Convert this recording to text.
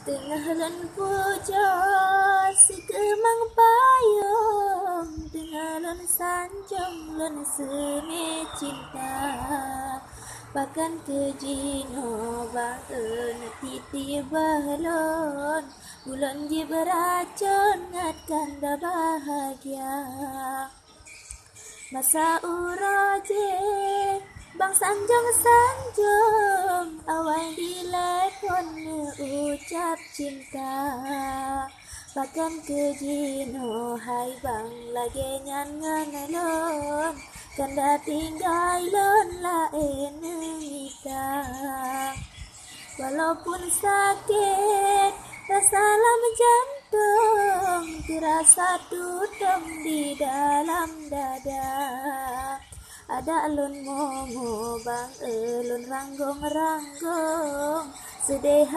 Tengah lan puja sekemang payung, tengah lan sanjung lan seme cinta. Bahkan kejino bang titi balon, bulan je beracun ngatkan dah bahagia. Masa uraje bang sanjung-sanjung, awal dilekon ucap cinta. Bahkan kejino hai bang lagi ngan-ngan kanda tinggal lon lain kita. Walaupun sakit rasa dalam jantung, terasa duduk di dalam dada. Ada alun momo bang elun ranggong-ranggong sedih.